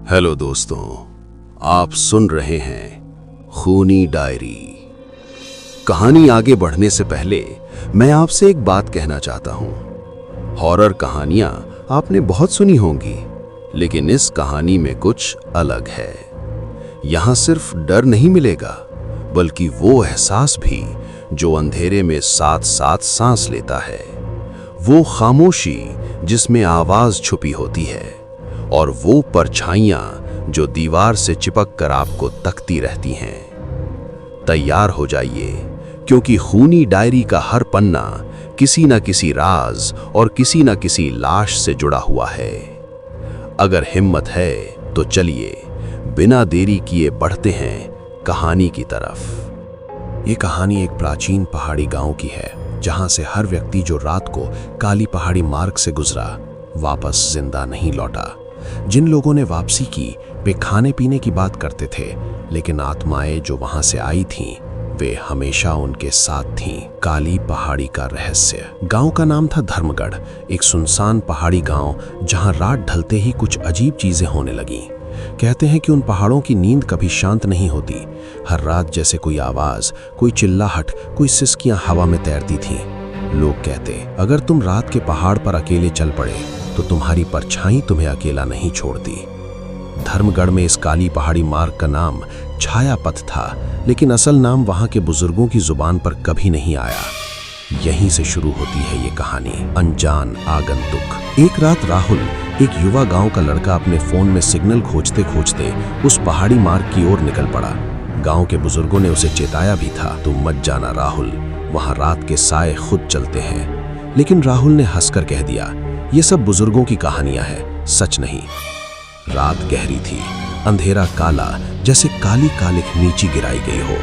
Hello दोस्तों, आप सुन रहे हैं खूनी डायरी। कहानी आगे बढ़ने से पहले मैं आपसे एक बात कहना चाहता हूं। हॉरर कहानियां आपने बहुत सुनी होंगी, लेकिन इस कहानी में कुछ अलग है। यहां सिर्फ डर नहीं मिलेगा, बल्कि वो एहसास भी जो अंधेरे में साथ साथ सांस लेता है। वो खामोशी जिसमें आवाज छुपी होती है, और वो परछाइयां जो दीवार से चिपक कर आपको तकती रहती हैं। तैयार हो जाइए, क्योंकि खूनी डायरी का हर पन्ना किसी न किसी राज और किसी न किसी लाश से जुड़ा हुआ है। अगर हिम्मत है तो चलिए बिना देरी किए बढ़ते हैं कहानी की तरफ। ये कहानी एक प्राचीन पहाड़ी गांव की है, जहां से हर व्यक्ति जो रात को काली पहाड़ी मार्ग से गुजरा वापस जिंदा नहीं लौटा। जिन लोगों ने वापसी की वे खाने पीने की बात करते थे, लेकिन आत्माएं जो वहां से आई थीं वे हमेशा उनके साथ थीं। काली पहाड़ी का रहस्य। गांव का नाम था धर्मगढ़, एक सुनसान पहाड़ी गांव जहां रात ढलते ही कुछ अजीब चीजें होने लगीं। कहते हैं कि उन पहाड़ों की नींद कभी शांत नहीं होती। हर रात जैसे कोई आवाज, कोई चिल्लाहट, कोई सिसकियां हवा में तैरती थीं। लोग कहते, अगर तुम रात के पहाड़ पर अकेले चल पड़े तो तुम्हारी परछाई तुम्हें अकेला नहीं छोड़ती। धर्मगढ़ में इस काली पहाड़ी मार्ग का नाम छाया पथ था, लेकिन असल नाम वहां के बुजुर्गों की जुबान पर कभी नहीं आया। यहीं से शुरू होती है ये कहानी, अनजान आगंतुक। एक रात राहुल, एक युवा गांव का लड़का, अपने फोन में सिग्नल खोजते खोजते उस पहाड़ी मार्ग की ओर निकल पड़ा। गांव के बुजुर्गों ने उसे चेताया भी था, तुम मत जाना राहुल, वहां रात के साए खुद चलते हैं। लेकिन राहुल ने हंसकर कह दिया, ये सब बुजुर्गों की कहानियां हैं, सच नहीं। रात गहरी थी, अंधेरा काला, जैसे काली कालिख नीचे गिराई गई हो।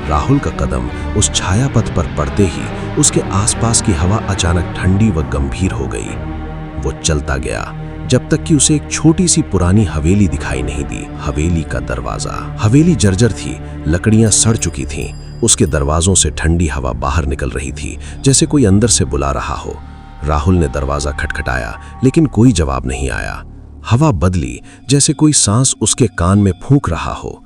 राहुल का कदम उस छाया पथ पर पड़ते ही उसके आसपास की हवा अचानक ठंडी व गंभीर हो गई। वो चलता गया जब तक कि उसे एक छोटी सी पुरानी हवेली दिखाई नहीं दी। हवेली का दरवाजा। हवेली जर्जर थी, लकड़ियां सड़ चुकी थीं। उसके दरवाजों से ठंडी हवा बाहर निकल रही थी, जैसे कोई अंदर से बुला रहा हो। राहुल ने दरवाजा खटखटाया, लेकिन कोई जवाब नहीं आया। हवा बदली, जैसे कोई सांस उसके कान में फूंक रहा हो।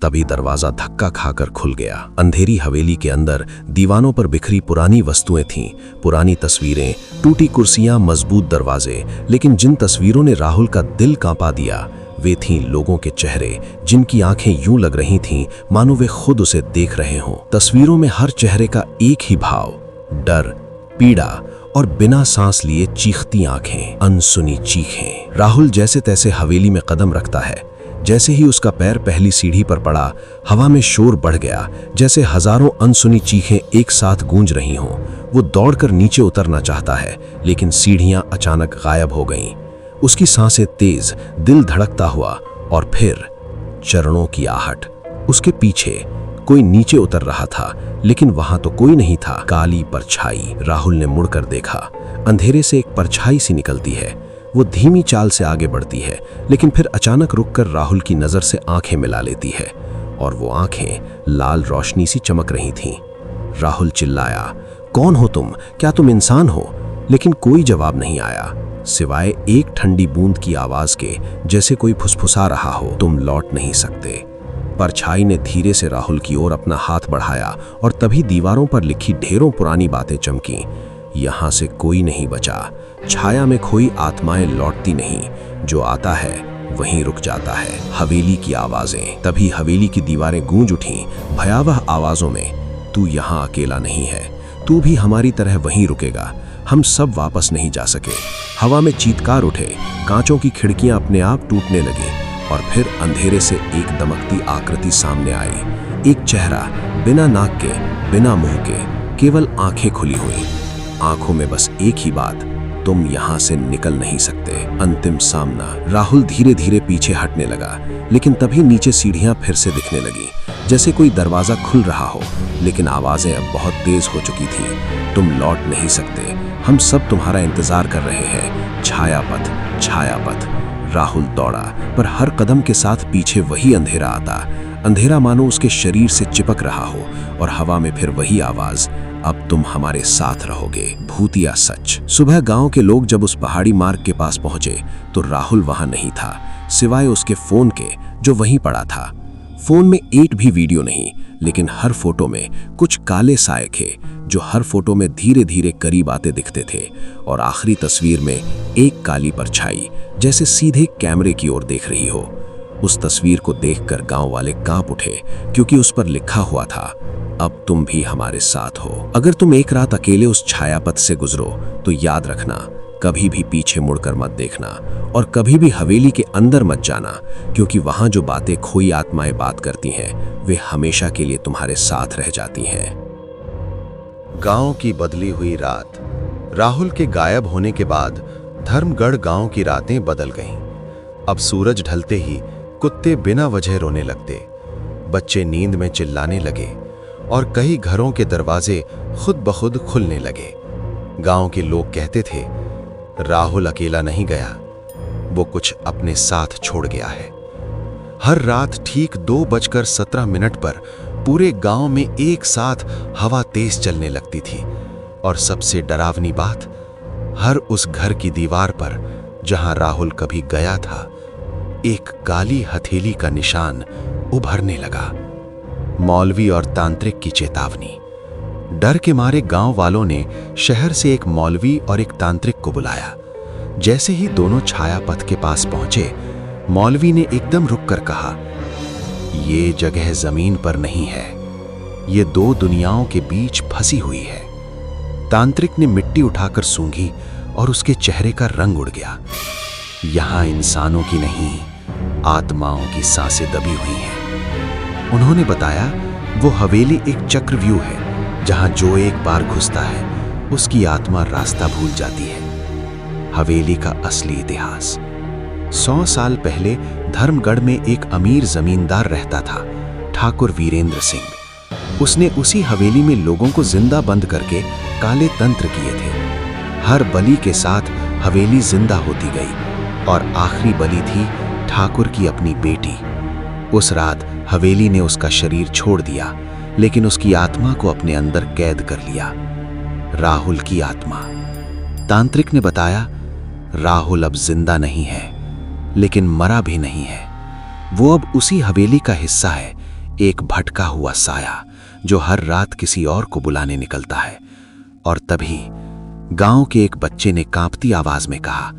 तभी दरवाजा धक्का खाकर खुल गया। अंधेरी हवेली के अंदर दीवानों पर बिखरी पुरानी वस्तुएं थीं, पुरानी तस्वीरें, टूटी कुर्सियां, मजबूत दरवाजे। लेकिन जिन तस्वीरों ने राहुल का दिल कांपा दिया वे थीं लोगों के चेहरे, जिनकी आंखें यूं लग रही थीं मानो वे खुद उसे देख रहे हों। तस्वीरों में हर चेहरे का एक ही भाव, डर, पीड़ा और बिना सांस लिए चीखती आंखें, अनसुनी चीखें। राहुल जैसे तैसे हवेली में कदम रखता है। जैसे ही उसका पैर पहली सीढ़ी पर पड़ा, हवा में शोर बढ़ गया, जैसे हजारों अनसुनी चीखें एक साथ गूंज रही हों। वो दौड़कर नीचे उतरना चाहता है, लेकिन सीढ़ियां अचानक गायब हो गईं। उसकी सांसें तेज, दिल धड़कता हुआ, और फिर चरणों की आहट। उसके पीछे कोई नीचे उतर रहा था, लेकिन वहां तो कोई नहीं था। काली परछाई। राहुल ने मुड़कर देखा। अंधेरे से एक परछाई सी निकलती है। वो धीमी चाल से आगे बढ़ती है, लेकिन फिर अचानक रुककर राहुल की नजर से आंखें मिला लेती है, और वो आंखें लाल रोशनी सी चमक रही थीं। राहुल चिल्लाया, कौन हो तुम? क्या तुम इंसान हो? लेकिन कोई जवाब नहीं आया, सिवाय एक ठंडी बूंद की आवाज के, जैसे कोई फुसफुसा रहा हो, तुम लौट नहीं सकते। परछाई ने धीरे से राहुल की ओर अपना हाथ बढ़ाया, और तभी दीवारों पर लिखी ढेरों पुरानी बातें चमकीं। यहां से कोई नहीं बचा। छाया में खोई आत्माएं लौटती नहीं, जो आता है वहीं रुक जाता है। हवेली की आवाजें। तभी हवेली की दीवारें गूंज उठीं, भयावह आवाजों में, तू यहाँ अकेला नहीं है, तू भी हमारी तरह वहीं रुकेगा, हम सब वापस नहीं जा सके। हवा में चीत्कार उठे, कांचों की खिड़कियां अपने आप टूटने लगी, और फिर अंधेरे से एक दमकती आकृति सामने आई। एक चेहरा, बिना नाक के, बिना मुंह के, केवल आंखें खुली हुई। आंखों में बस एक ही बात, तुम यहां से निकल नहीं सकते। अंतिम सामना। राहुल धीरे धीरे पीछे हटने लगा, लेकिन तभी नीचे सीढ़ियां फिर से दिखने लगी, जैसे कोई दरवाजा खुल रहा हो, लेकिन आवाजें अब बहुत तेज हो चुकी थी। तुम लौट नहीं सकते, हम सब तुम्हारा इंतजार कर रहे हैं। छायापथ, छायापथ। राहुल दौड़ा, पर हर कदम के साथ पीछे वही अंधेरा आता। अंधेरा मानो उसके शरीर से चिपक रहा हो, और हवा में फिर वही आवाज, अब तुम हमारे साथ रहोगे। भूतिया सच। सुबह गांव के लोग जब उस पहाड़ी मार्ग के पास पहुंचे तो राहुल वहां नहीं था, सिवाय उसके फोन के जो वहीं पड़ा था। फोन में एक भी वीडियो नहीं, लेकिन हर फोटो में कुछ काले साए थे जो हर फोटो में धीरे धीरे करीब आते दिखते थे। और आखिरी तस्वीर में एक काली परछाई जैसे सीधे कैमरे की ओर देख रही हो। उस तस्वीर को देखकर गांव वाले कांप उठे, क्योंकि उस पर लिखा हुआ था, अब तुम भी हमारे साथ हो। अगर तुम एक रात अकेले उस छायापथ से गुजरो तो याद रखना, कभी भी पीछे मुड़कर मत देखना और कभी भी हवेली के अंदर मत जाना, क्योंकि वहां जो बातें खोई आत्माएं बात करती हैं वे हमेशा के लिए तुम्हारे साथ रह जाती हैं। गांव की बदली हुई रात। राहुल के गायब होने के बाद धर्मगढ़ गांव की रातें बदल गईं। अब सूरज ढलते ही कुत्ते बिना वजह रोने लगते, बच्चे नींद में चिल्लाने लगे और कई घरों के दरवाजे खुद ब खुद खुलने लगे। गांव के लोग कहते थे, राहुल अकेला नहीं गया, वो कुछ अपने साथ छोड़ गया है। हर रात ठीक 2:17 पर पूरे गांव में एक साथ हवा तेज चलने लगती थी। और सबसे डरावनी बात, हर उस घर की दीवार पर जहां राहुल कभी गया था एक काली हथेली का निशान उभरने लगा। मौलवी और तांत्रिक की चेतावनी। डर के मारे गांव वालों ने शहर से एक मौलवी और एक तांत्रिक को बुलाया। जैसे ही दोनों छाया पथ के पास पहुंचे, मौलवी ने एकदम रुककर कहा, ये जगह जमीन पर नहीं है, ये दो दुनियाओं के बीच फंसी हुई है। तांत्रिक ने मिट्टी उठाकर सूंघी और उसके चेहरे का रंग उड़ गया। यहां इंसानों की नहीं, आत्माओं की सांसें दबी हुई हैं। उन्होंने बताया, वो हवेली एक चक्रव्यूह है, जहां जो एक बार घुसता है उसकी आत्मा रास्ता भूल जाती है। हवेली का असली इतिहास। 100 साल पहले धर्मगढ़ में एक अमीर जमींदार रहता था, ठाकुर वीरेंद्र सिंह। उसने उसी हवेली में लोगों को जिंदा बंद करके काले तंत्र किए थे। हर बलि के साथ हवेली जिंदा होती गई और आखिरी बलि थी ठाकुर की अपनी बेटी। उस रात हवेली ने उसका शरीर छोड़ दिया, लेकिन उसकी आत्मा को अपने अंदर कैद कर लिया। राहुल की आत्मा। तांत्रिक ने बताया, राहुल अब जिंदा नहीं है, लेकिन मरा भी नहीं है। वो अब उसी हवेली का हिस्सा है, एक भटका हुआ साया जो हर रात किसी और को बुलाने निकलता है। और तभी गांव के एक बच्चे ने कांपती आवाज में कहा,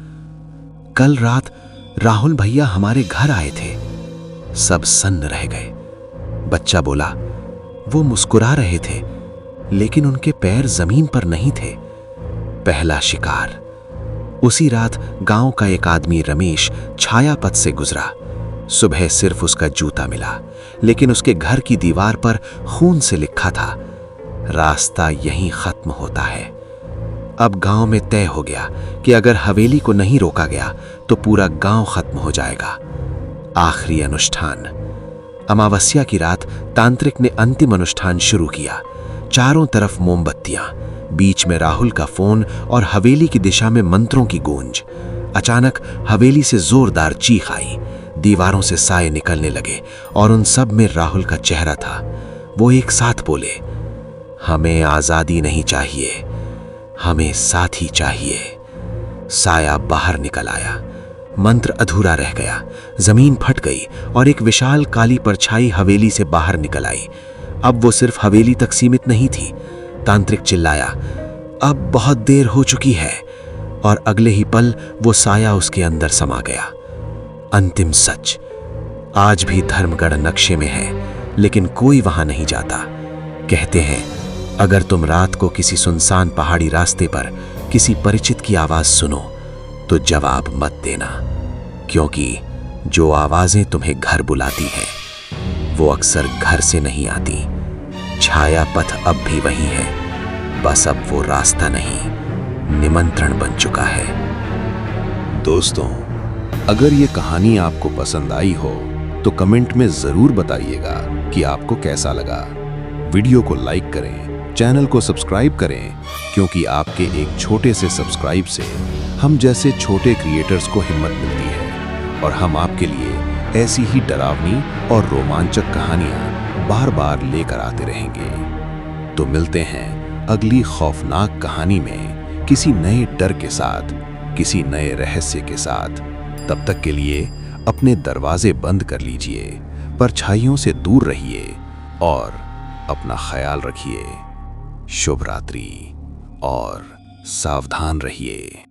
कल रात राहुल भैया हमारे घर आए थे। सब सन्न रह गए। बच्चा बोला, वो मुस्कुरा रहे थे, लेकिन उनके पैर जमीन पर नहीं थे। पहला शिकार। उसी रात गांव का एक आदमी रमेश छायापथ से गुजरा। सुबह सिर्फ उसका जूता मिला, लेकिन उसके घर की दीवार पर खून से लिखा था, रास्ता यहीं खत्म होता है। अब गांव में तय हो गया कि अगर हवेली को नहीं रोका गया तो पूरा गांव खत्म हो जाएगा। आखिरी अनुष्ठान। अमावस्या की रात तांत्रिक ने अंतिम अनुष्ठान शुरू किया। चारों तरफ मोमबत्तियां, बीच में राहुल का फोन और हवेली की दिशा में मंत्रों की गूंज। अचानक हवेली से जोरदार चीख आई, दीवारों से साए निकलने लगे और उन सब में राहुल का चेहरा था। वो एक साथ बोले, हमें आजादी नहीं चाहिए, हमें साथी चाहिए। साया बाहर निकल आया। मंत्र अधूरा रह गया। जमीन फट गई और एक विशाल काली परछाई हवेली से बाहर निकल आई। अब वो सिर्फ हवेली तक सीमित नहीं थी। तांत्रिक चिल्लाया, अब बहुत देर हो चुकी है, और अगले ही पल वो साया उसके अंदर समा गया। अंतिम सच। आज भी धर्मगढ़ नक्शे में है, लेकिन कोई वहां नहीं जाता। कहते हैं, अगर तुम रात को किसी सुनसान पहाड़ी रास्ते पर किसी परिचित की आवाज सुनो तो जवाब मत देना, क्योंकि जो आवाजें तुम्हें घर बुलाती हैं वो अक्सर घर से नहीं आती। छाया पथ अब भी वही है, बस अब वो रास्ता नहीं, निमंत्रण बन चुका है। दोस्तों, अगर ये कहानी आपको पसंद आई हो तो कमेंट में जरूर बताइएगा कि आपको कैसा लगा। वीडियो को लाइक करें, चैनल को सब्सक्राइब करें, क्योंकि आपके एक छोटे से सब्सक्राइब से हम जैसे छोटे क्रिएटर्स को हिम्मत मिलती है और हम आपके लिए ऐसी ही डरावनी और रोमांचक कहानियां बार बार लेकर आते रहेंगे। तो मिलते हैं अगली खौफनाक कहानी में किसी नए डर के साथ, किसी नए रहस्य के साथ। तब तक के लिए अपने दरवाजे बंद कर लीजिए, परछाइयों से दूर रहिए और अपना ख्याल रखिए। शुभ रात्रि और सावधान रहिए।